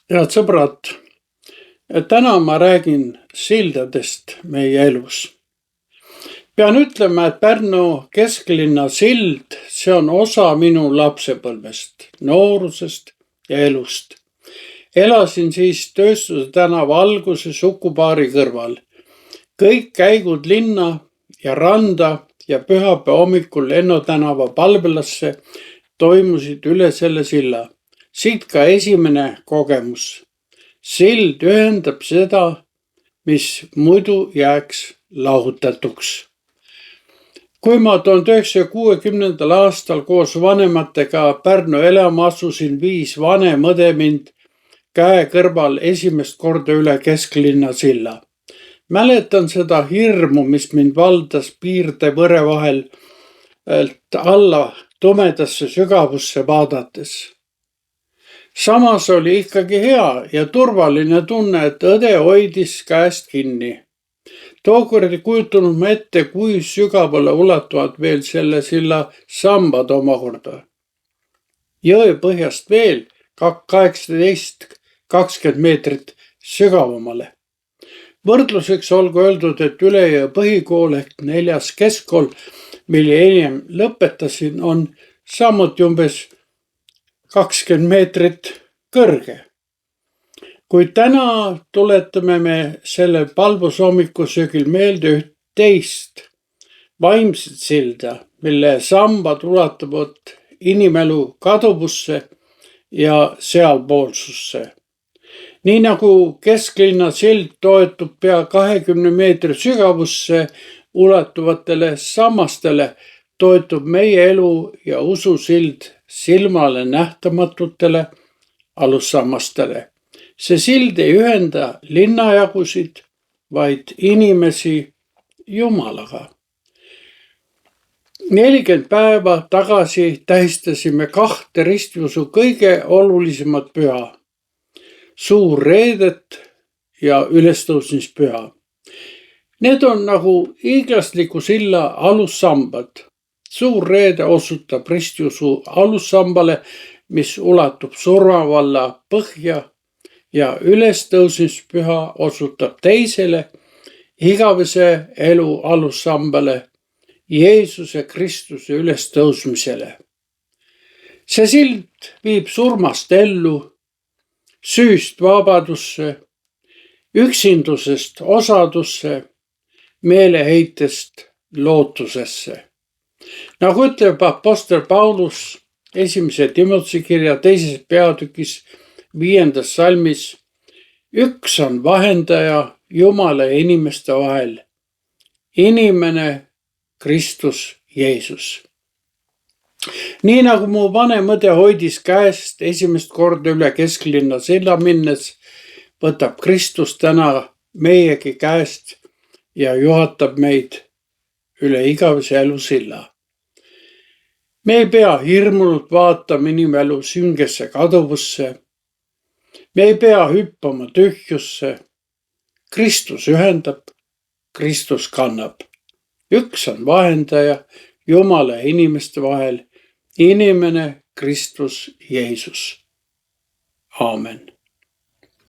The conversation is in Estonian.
Head sõbrad, täna ma räägin sildadest meie elus. Pean ütlema, et Pärnu kesklinna sild, see on osa minu lapsepõlvest, noorusest ja elust. Elasin siis Tööstuse tänava alguse Sukupaari kõrval. Kõik käigud linna ja randa ja pühapäeva hommikul Enno tänava palvelasse toimusid üle selle silla. Siit ka esimene kogemus. Sild ühendab seda, mis muidu jääks lahutatuks. Kui ma 1960. aastal koos vanematega Pärnu elama asusin, viis vanem õde mind käe kõrval esimest korda üle kesklinna silla. Mäletan seda hirmu, mis mind valdas piirde võre vahel alla tumedasse sügavusse vaadates. Samas oli ikkagi hea ja turvaline tunne, et õde hoidis käest kinni. Tookord ei kujutanud ma ette, kui sügavale ulatuvad veel selle silla sambad omakorda. Jõe põhjast veel 18-20 meetrit sügavamale. Võrdluseks olgu öeldud, et Ülejõe põhikool ehk 4. keskkool, mille enim lõpetasin, on samuti umbes 20 meetrit kõrge. Kuid täna tuletame me selle palvushommikusöögil meelde üht teist vaimset silda, mille sambad ulatuvad inimelu kaduvusse ja sealpoolsusse. Nii nagu kesklinna sild toetub pea 20 meetri sügavusse ulatuvatele sammastele, toetub meie elu ja ususild silmale nähtamatutele alussammastele. See sild ei ühenda linnajagusid, vaid inimesi Jumalaga. 40 päeva tagasi tähistasime 2 ristiusu kõige olulisemat püha, Suur Reedet ja ülestõusmispüha. Need on nagu hiiglasliku silla alussambad. Suur Reede osutab ristiusu alussambale, mis ulatub surmavalla põhja, ja ülestõusmispüha osutab teisele igavese elu alussambale, Jeesuse Kristuse ülestõusmisele. See sild viib surmast ellu, süüst vabadusse, üksindusest osadusse, meeleheitest lootusesse. Nagu ütleb apostel Paulus 1. Timoteuse kirja 2. peatükis 5. salmis, üks on vahendaja Jumala ja inimeste vahel, inimene Kristus Jeesus. Nii nagu mu vanem õde hoidis käest esimest korda üle kesklinna silla minnes, võtab Kristus täna meiegi käest ja juhatab meid üle igavese elu silla. Me ei pea hirmunult vaatama inimelu süngesse kaduvusse. Me ei pea hüppama tühjusse. Kristus ühendab, Kristus kannab. Üks on vahendaja Jumala ja inimeste vahel, inimene Kristus Jeesus. Aamen.